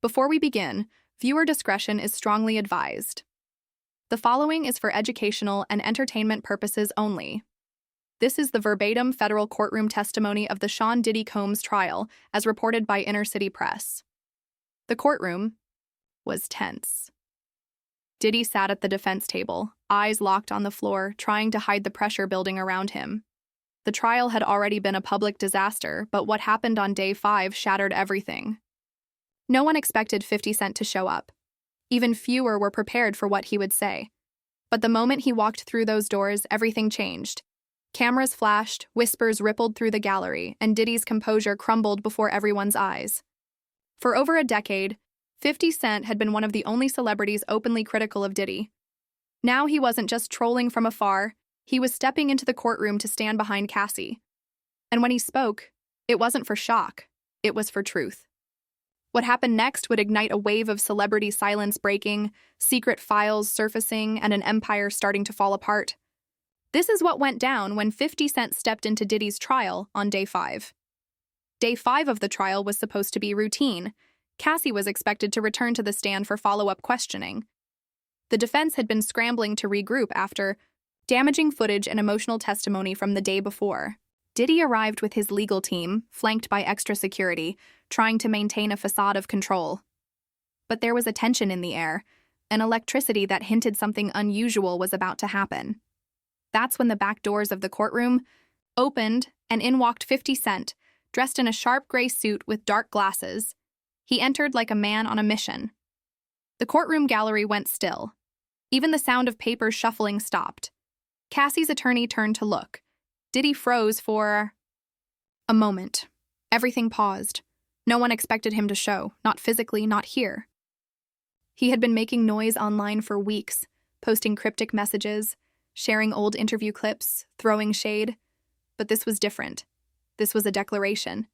Before we begin, viewer discretion is strongly advised. The following is for educational and entertainment purposes only. This is the verbatim federal courtroom testimony of the Sean Diddy Combs trial, as reported by Inner City Press. The courtroom was tense. Diddy sat at the defense table, eyes locked on the floor, trying to hide the pressure building around him. The trial had already been a public disaster, but what happened on day 5 shattered everything. No one expected 50 Cent to show up. Even fewer were prepared for what he would say. But the moment he walked through those doors, everything changed. Cameras flashed, whispers rippled through the gallery, and Diddy's composure crumbled before everyone's eyes. For over a decade, 50 Cent had been one of the only celebrities openly critical of Diddy. Now he wasn't just trolling from afar, he was stepping into the courtroom to stand behind Cassie. And when he spoke, it wasn't for shock, it was for truth. What happened next would ignite a wave of celebrity silence breaking, secret files surfacing, and an empire starting to fall apart. This is what went down when 50 Cent stepped into Diddy's trial on day 5. Day 5 of the trial was supposed to be routine. Cassie was expected to return to the stand for follow-up questioning. The defense had been scrambling to regroup after damaging footage and emotional testimony from the day before. Diddy arrived with his legal team, flanked by extra security, trying to maintain a facade of control. But there was a tension in the air, an electricity that hinted something unusual was about to happen. That's when the back doors of the courtroom opened and in walked 50 Cent, dressed in a sharp gray suit with dark glasses. He entered like a man on a mission. The courtroom gallery went still. Even the sound of papers shuffling stopped. Cassie's attorney turned to look. Diddy froze for a moment. Everything paused. No one expected him to show, not physically, not here. He had been making noise online for weeks, posting cryptic messages, sharing old interview clips, throwing shade. But this was different. This was a declaration.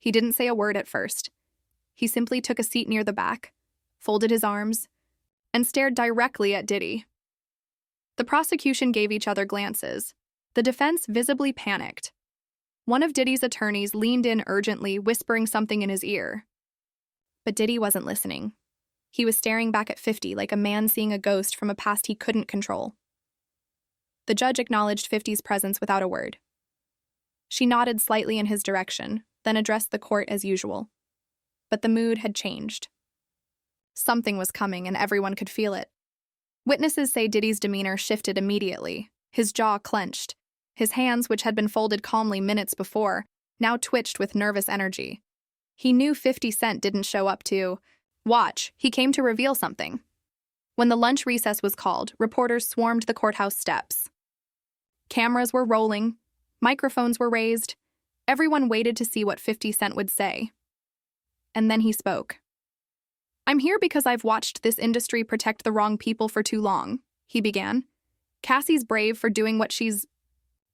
He didn't say a word at first. He simply took a seat near the back, folded his arms, and stared directly at Diddy. The prosecution gave each other glances. The defense visibly panicked. One of Diddy's attorneys leaned in urgently, whispering something in his ear. But Diddy wasn't listening. He was staring back at 50 like a man seeing a ghost from a past he couldn't control. The judge acknowledged 50's presence without a word. She nodded slightly in his direction, then addressed the court as usual. But the mood had changed. Something was coming, and everyone could feel it. Witnesses say Diddy's demeanor shifted immediately. His jaw clenched. His hands, which had been folded calmly minutes before, now twitched with nervous energy. He knew 50 Cent didn't show up to watch. He came to reveal something. When the lunch recess was called, reporters swarmed the courthouse steps. Cameras were rolling. Microphones were raised. Everyone waited to see what 50 Cent would say. And then he spoke. "I'm here because I've watched this industry protect the wrong people for too long," he began. "Cassie's brave for doing what she's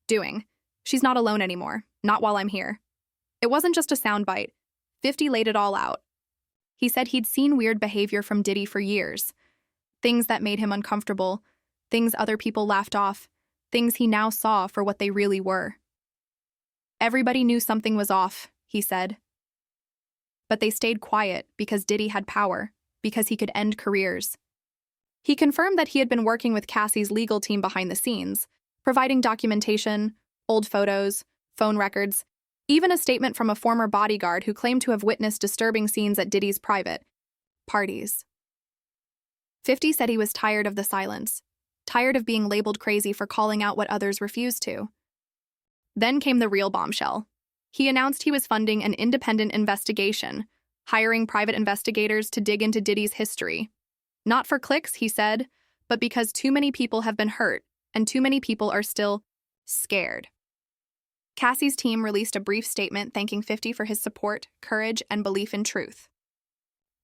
doing. She's not alone anymore, not while I'm here." It wasn't just a soundbite. 50 laid it all out. He said he'd seen weird behavior from Diddy for years. Things that made him uncomfortable, things other people laughed off, things he now saw for what they really were. Everybody knew something was off, he said. But they stayed quiet because Diddy had power, because he could end careers. He confirmed that he had been working with Cassie's legal team behind the scenes, providing documentation, old photos, phone records, even a statement from a former bodyguard who claimed to have witnessed disturbing scenes at Diddy's private parties. 50 said he was tired of the silence, tired of being labeled crazy for calling out what others refused to. Then came the real bombshell. He announced he was funding an independent investigation, hiring private investigators to dig into Diddy's history. Not for clicks, he said, but because too many people have been hurt, and too many people are still scared. Cassie's team released a brief statement thanking 50 for his support, courage, and belief in truth.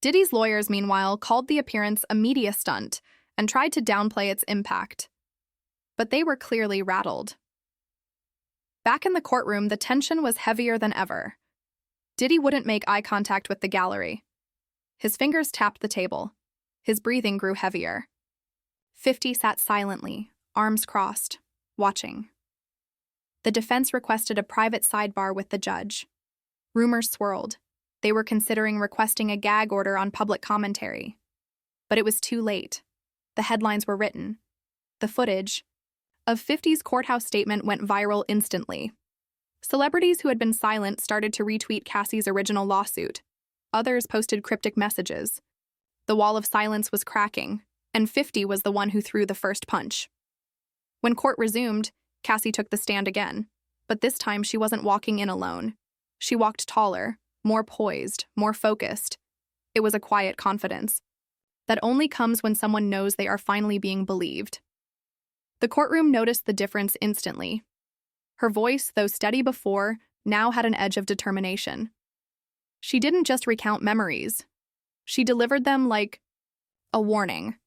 Diddy's lawyers, meanwhile, called the appearance a media stunt and tried to downplay its impact. But they were clearly rattled. Back in the courtroom, the tension was heavier than ever. Diddy wouldn't make eye contact with the gallery. His fingers tapped the table. His breathing grew heavier. 50 sat silently, arms crossed, watching. The defense requested a private sidebar with the judge. Rumors swirled. They were considering requesting a gag order on public commentary. But it was too late. The headlines were written. The footage of 50's courthouse statement went viral instantly. Celebrities who had been silent started to retweet Cassie's original lawsuit. Others posted cryptic messages. The wall of silence was cracking, and 50 was the one who threw the first punch. When court resumed, Cassie took the stand again. But this time she wasn't walking in alone. She walked taller, more poised, more focused. It was a quiet confidence that only comes when someone knows they are finally being believed. The courtroom noticed the difference instantly. Her voice, though steady before, now had an edge of determination. She didn't just recount memories. She delivered them like a warning.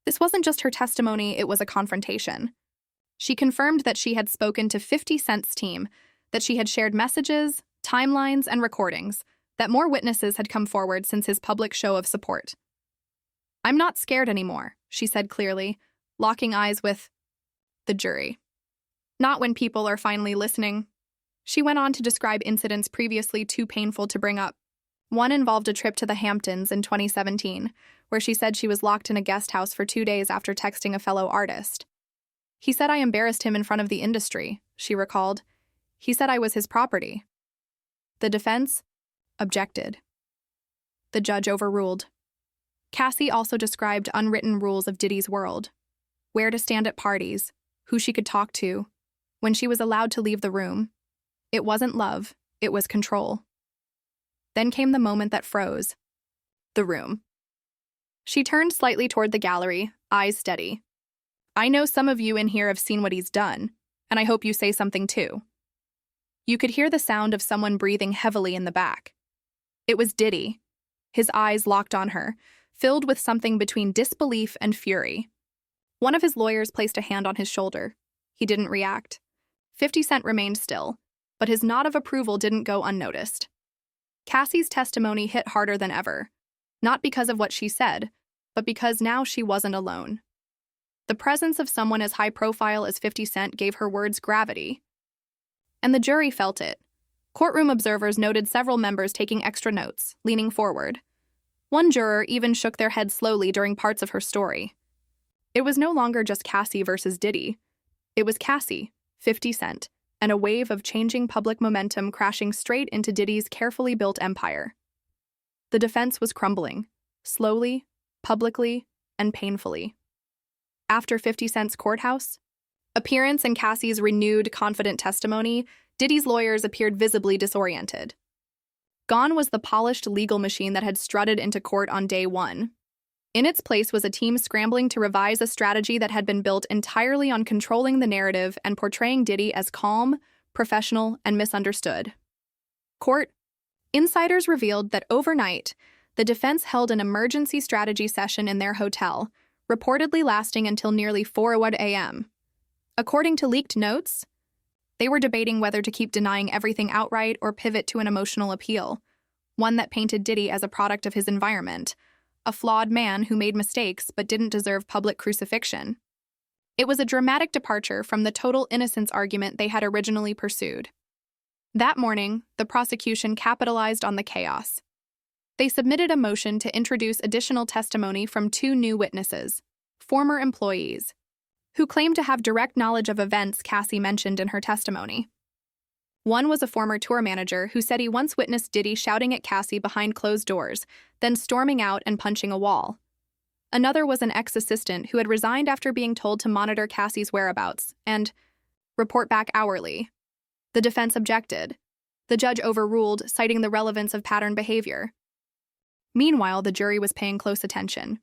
This wasn't just her testimony, it was a confrontation. She confirmed that she had spoken to 50 Cent's team, that she had shared messages, timelines, and recordings, that more witnesses had come forward since his public show of support. "I'm not scared anymore," she said clearly, locking eyes with the jury. "Not when people are finally listening." She went on to describe incidents previously too painful to bring up. One involved a trip to the Hamptons in 2017, where she said she was locked in a guest house for 2 days after texting a fellow artist. "He said I embarrassed him in front of the industry," she recalled. "He said I was his property." The defense objected. The judge overruled. Cassie also described unwritten rules of Diddy's world: where to stand at parties, who she could talk to, when she was allowed to leave the room. It wasn't love, it was control. Then came the moment that froze. The room. She turned slightly toward the gallery, eyes steady. "I know some of you in here have seen what he's done, and I hope you say something too." You could hear the sound of someone breathing heavily in the back. It was Diddy. His eyes locked on her, filled with something between disbelief and fury. One of his lawyers placed a hand on his shoulder. He didn't react. 50 Cent remained still, but his nod of approval didn't go unnoticed. Cassie's testimony hit harder than ever, not because of what she said, but because now she wasn't alone. The presence of someone as high profile as 50 Cent gave her words gravity. And the jury felt it. Courtroom observers noted several members taking extra notes, leaning forward. One juror even shook their head slowly during parts of her story. It was no longer just Cassie versus Diddy. It was Cassie, 50 Cent, and a wave of changing public momentum crashing straight into Diddy's carefully built empire. The defense was crumbling, slowly, publicly, and painfully. After 50 Cent's courthouse appearance and Cassie's renewed, confident testimony, Diddy's lawyers appeared visibly disoriented. Gone was the polished legal machine that had strutted into court on day one. In its place was a team scrambling to revise a strategy that had been built entirely on controlling the narrative and portraying Diddy as calm, professional, and misunderstood. Court insiders revealed that overnight, the defense held an emergency strategy session in their hotel, reportedly lasting until nearly 4:01 a.m. According to leaked notes, they were debating whether to keep denying everything outright or pivot to an emotional appeal, one that painted Diddy as a product of his environment, a flawed man who made mistakes but didn't deserve public crucifixion. It was a dramatic departure from the total innocence argument they had originally pursued. That morning, the prosecution capitalized on the chaos. They submitted a motion to introduce additional testimony from 2 new witnesses, former employees, who claimed to have direct knowledge of events Cassie mentioned in her testimony. One was a former tour manager who said he once witnessed Diddy shouting at Cassie behind closed doors, then storming out and punching a wall. Another was an ex-assistant who had resigned after being told to monitor Cassie's whereabouts and report back hourly. The defense objected. The judge overruled, citing the relevance of pattern behavior. Meanwhile, the jury was paying close attention.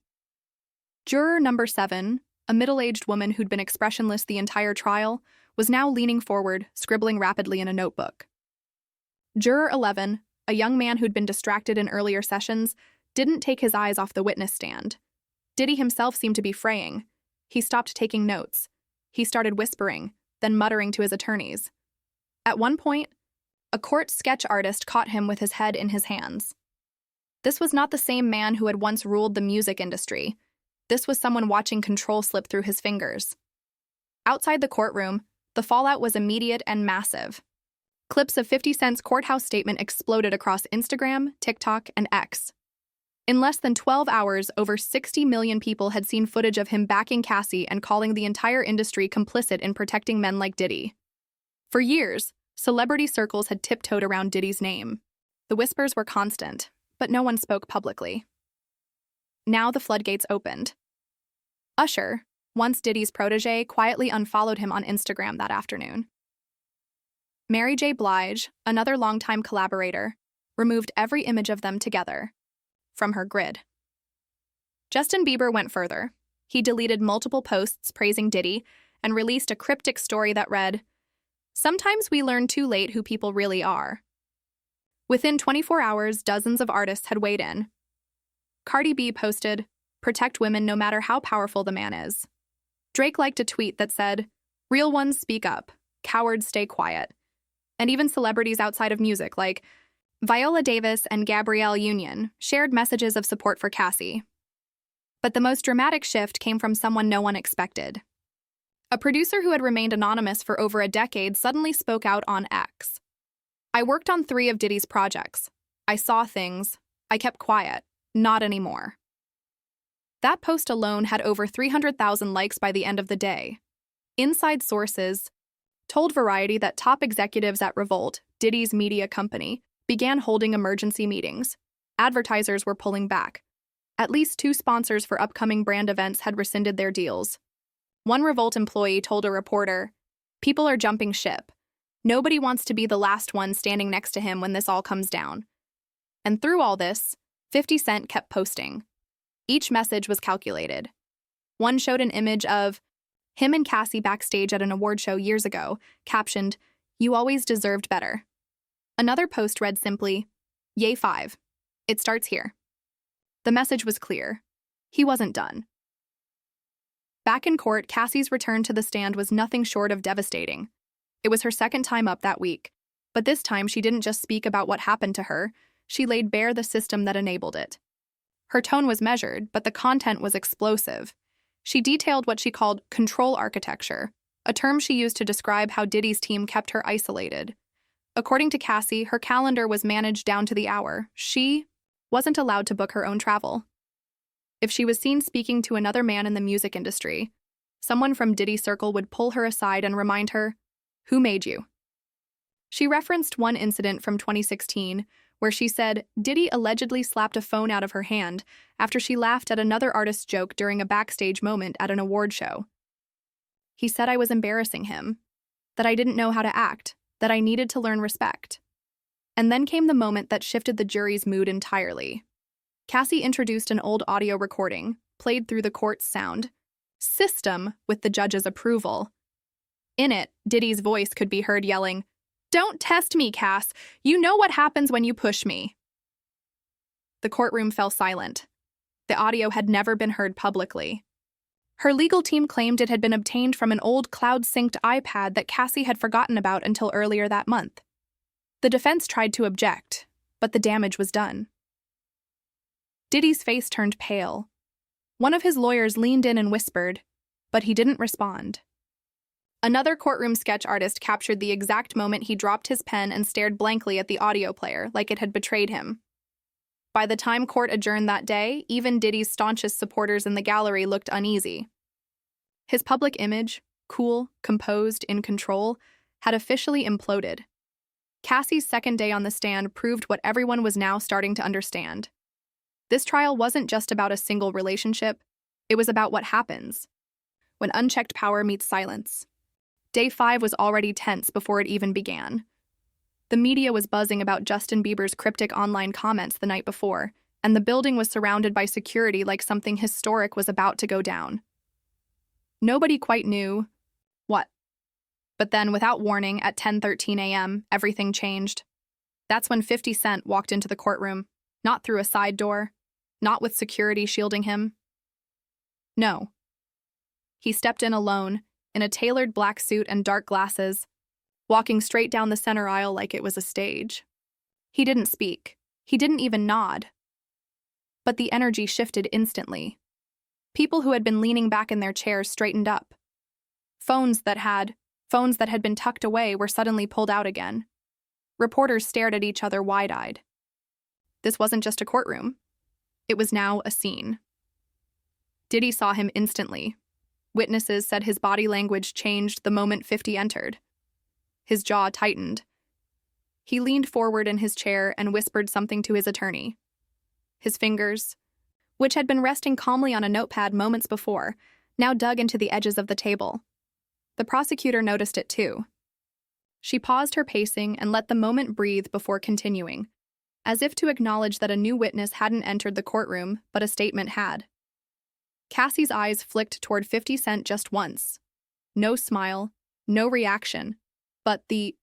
Juror number 7, a middle-aged woman who'd been expressionless the entire trial, was now leaning forward, scribbling rapidly in a notebook. Juror 11, a young man who'd been distracted in earlier sessions, didn't take his eyes off the witness stand. Diddy himself seemed to be fraying. He stopped taking notes. He started whispering, then muttering to his attorneys. At one point, a court sketch artist caught him with his head in his hands. This was not the same man who had once ruled the music industry. This was someone watching control slip through his fingers. Outside the courtroom, the fallout was immediate and massive. Clips of 50 Cent's courthouse statement exploded across Instagram, TikTok, and X. In less than 12 hours, over 60 million people had seen footage of him backing Cassie and calling the entire industry complicit in protecting men like Diddy. For years, celebrity circles had tiptoed around Diddy's name. The whispers were constant, but no one spoke publicly. Now the floodgates opened. Usher, once Diddy's protege, quietly unfollowed him on Instagram that afternoon. Mary J. Blige, another longtime collaborator, removed every image of them together from her grid. Justin Bieber went further. He deleted multiple posts praising Diddy and released a cryptic story that read, "Sometimes we learn too late who people really are." Within 24 hours, dozens of artists had weighed in. Cardi B posted, "Protect women no matter how powerful the man is." Drake liked a tweet that said, "Real ones speak up, cowards stay quiet." And even celebrities outside of music like Viola Davis and Gabrielle Union shared messages of support for Cassie. But the most dramatic shift came from someone no one expected. A producer who had remained anonymous for over a decade suddenly spoke out on X. "I worked on 3 of Diddy's projects. I saw things. I kept quiet. Not anymore." That post alone had over 300,000 likes by the end of the day. Inside sources told Variety that top executives at Revolt, Diddy's media company, began holding emergency meetings. Advertisers were pulling back. At least 2 sponsors for upcoming brand events had rescinded their deals. One Revolt employee told a reporter, "People are jumping ship. Nobody wants to be the last one standing next to him when this all comes down." And through all this, 50 Cent kept posting. Each message was calculated. One showed an image of him and Cassie backstage at an award show years ago, captioned, "You always deserved better." Another post read simply, "Yay 5. It starts here." The message was clear. He wasn't done. Back in court, Cassie's return to the stand was nothing short of devastating. It was her second time up that week, but this time she didn't just speak about what happened to her, she laid bare the system that enabled it. Her tone was measured, but the content was explosive. She detailed what she called control architecture, a term she used to describe how Diddy's team kept her isolated. According to Cassie, her calendar was managed down to the hour. She wasn't allowed to book her own travel. If she was seen speaking to another man in the music industry, someone from Diddy's circle would pull her aside and remind her, "Who made you?" She referenced one incident from 2016 where she said Diddy allegedly slapped a phone out of her hand after she laughed at another artist's joke during a backstage moment at an award show. "He said I was embarrassing him, that I didn't know how to act, that I needed to learn respect." And then came the moment that shifted the jury's mood entirely. Cassie introduced an old audio recording, played through the court's sound system with the judge's approval. In it, Diddy's voice could be heard yelling, "Don't test me, Cass. You know what happens when you push me." The courtroom fell silent. The audio had never been heard publicly. Her legal team claimed it had been obtained from an old cloud-synced iPad that Cassie had forgotten about until earlier that month. The defense tried to object, but the damage was done. Diddy's face turned pale. One of his lawyers leaned in and whispered, but he didn't respond. Another courtroom sketch artist captured the exact moment he dropped his pen and stared blankly at the audio player like it had betrayed him. By the time court adjourned that day, even Diddy's staunchest supporters in the gallery looked uneasy. His public image, cool, composed, in control, had officially imploded. Cassie's second day on the stand proved what everyone was now starting to understand. This trial wasn't just about a single relationship, it was about what happens when unchecked power meets silence. Day 5 was already tense before it even began. The media was buzzing about Justin Bieber's cryptic online comments the night before, and the building was surrounded by security like something historic was about to go down. Nobody quite knew what. But then, without warning, at 10:13 a.m., everything changed. That's when 50 Cent walked into the courtroom, not through a side door, not with security shielding him. No. He stepped in alone, in a tailored black suit and dark glasses, walking straight down the center aisle like it was a stage. He didn't speak. He didn't even nod. But the energy shifted instantly. People who had been leaning back in their chairs straightened up. Phones that had been tucked away were suddenly pulled out again. Reporters stared at each other wide-eyed. This wasn't just a courtroom. It was now a scene. Diddy saw him instantly. Witnesses said his body language changed the moment 50 entered. His jaw tightened. He leaned forward in his chair and whispered something to his attorney. His fingers, which had been resting calmly on a notepad moments before, now dug into the edges of the table. The prosecutor noticed it too. She paused her pacing and let the moment breathe before continuing, as if to acknowledge that a new witness hadn't entered the courtroom, but a statement had. Cassie's eyes flicked toward 50 Cent just once. No smile, no reaction, but the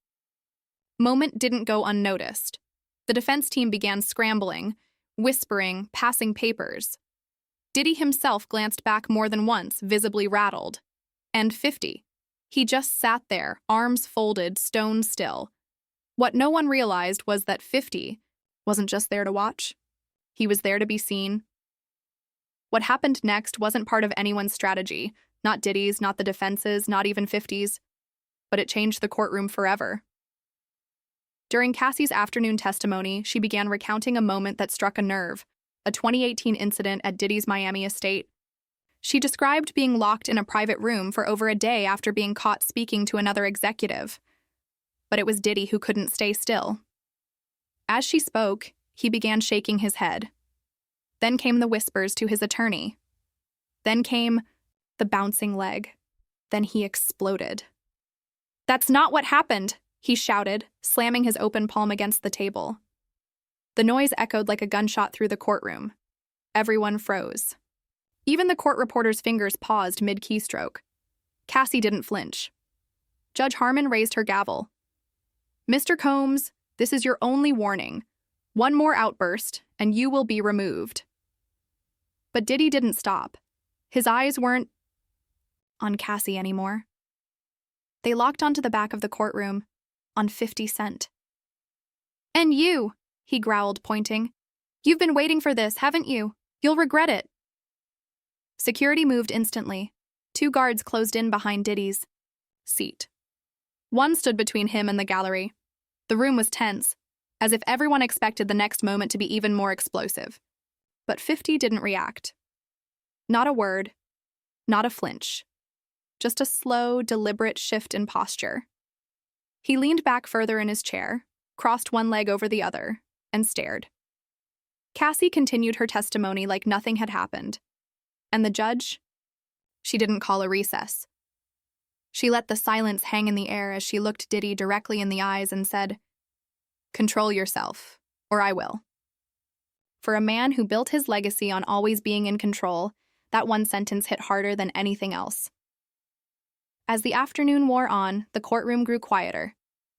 moment didn't go unnoticed. The defense team began scrambling, whispering, passing papers. Diddy himself glanced back more than once, visibly rattled. And 50. He just sat there, arms folded, stone still. What no one realized was that 50 wasn't just there to watch. He was there to be seen. What happened next wasn't part of anyone's strategy, not Diddy's, not the defense's, not even 50's, but it changed the courtroom forever. During Cassie's afternoon testimony, she began recounting a moment that struck a nerve, a 2018 incident at Diddy's Miami estate. She described being locked in a private room for over a day after being caught speaking to another executive. But it was Diddy who couldn't stay still. As she spoke, he began shaking his head. Then came the whispers to his attorney. Then came the bouncing leg. Then he exploded. "That's not what happened," he shouted, slamming his open palm against the table. The noise echoed like a gunshot through the courtroom. Everyone froze. Even the court reporter's fingers paused mid-keystroke. Cassie didn't flinch. Judge Harmon raised her gavel. "Mr. Combs, this is your only warning. One more outburst, and you will be removed." But Diddy didn't stop. His eyes weren't on Cassie anymore. They locked onto the back of the courtroom, on 50 Cent. "And you," he growled, pointing. "You've been waiting for this, haven't you? You'll regret it." Security moved instantly. 2 guards closed in behind Diddy's seat. One stood between him and the gallery. The room was tense, as if everyone expected the next moment to be even more explosive. But 50 didn't react. Not a word, not a flinch. Just a slow, deliberate shift in posture. He leaned back further in his chair, crossed one leg over the other, and stared. Cassie continued her testimony like nothing had happened. And the judge? She didn't call a recess. She let the silence hang in the air as she looked Diddy directly in the eyes and said, "Control yourself, or I will." For a man who built his legacy on always being in control, that one sentence hit harder than anything else. As the afternoon wore on, the courtroom grew quieter.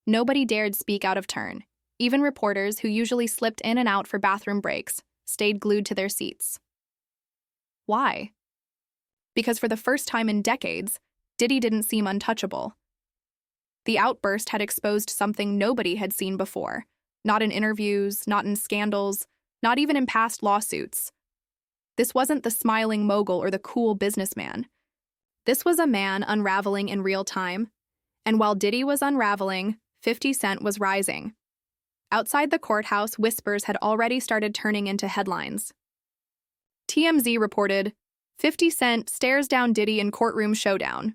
Nobody dared speak out of turn. Even reporters, who usually slipped in and out for bathroom breaks, stayed glued to their seats. Why? Because for the first time in decades, Diddy didn't seem untouchable. The outburst had exposed something nobody had seen before, not in interviews, not in scandals, not even in past lawsuits. This wasn't the smiling mogul or the cool businessman. This was a man unraveling in real time, and while Diddy was unraveling, 50 Cent was rising. Outside the courthouse, whispers had already started turning into headlines. TMZ reported, 50 Cent stares down Diddy in courtroom showdown.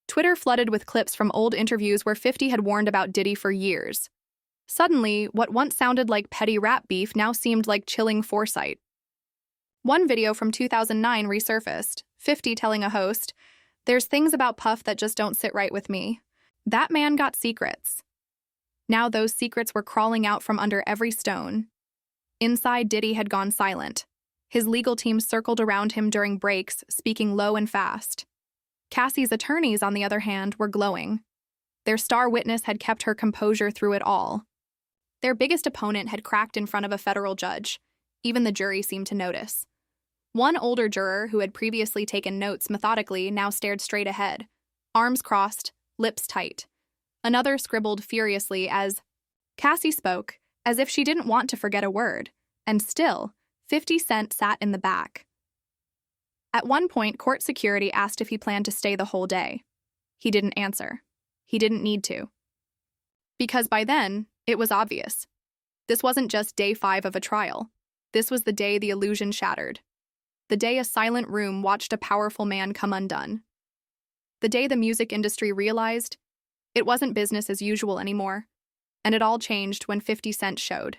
Twitter flooded with clips from old interviews where 50 had warned about Diddy for years. Suddenly, what once sounded like petty rap beef now seemed like chilling foresight. One video from 2009 resurfaced, 50 telling a host, "There's things about Puff that just don't sit right with me. That man got secrets." Now those secrets were crawling out from under every stone. Inside, Diddy had gone silent. His legal team circled around him during breaks, speaking low and fast. Cassie's attorneys, on the other hand, were glowing. Their star witness had kept her composure through it all. Their biggest opponent had cracked in front of a federal judge. Even the jury seemed to notice. One older juror, who had previously taken notes methodically, now stared straight ahead, arms crossed, lips tight. Another scribbled furiously as Cassie spoke, as if she didn't want to forget a word, and still, 50 Cent sat in the back. At one point, court security asked if he planned to stay the whole day. He didn't answer. He didn't need to. Because by then, It was obvious. This wasn't just day 5 of a trial. This was the day the illusion shattered. The day a silent room watched a powerful man come undone. The day the music industry realized it wasn't business as usual anymore, and it all changed when 50 Cent showed.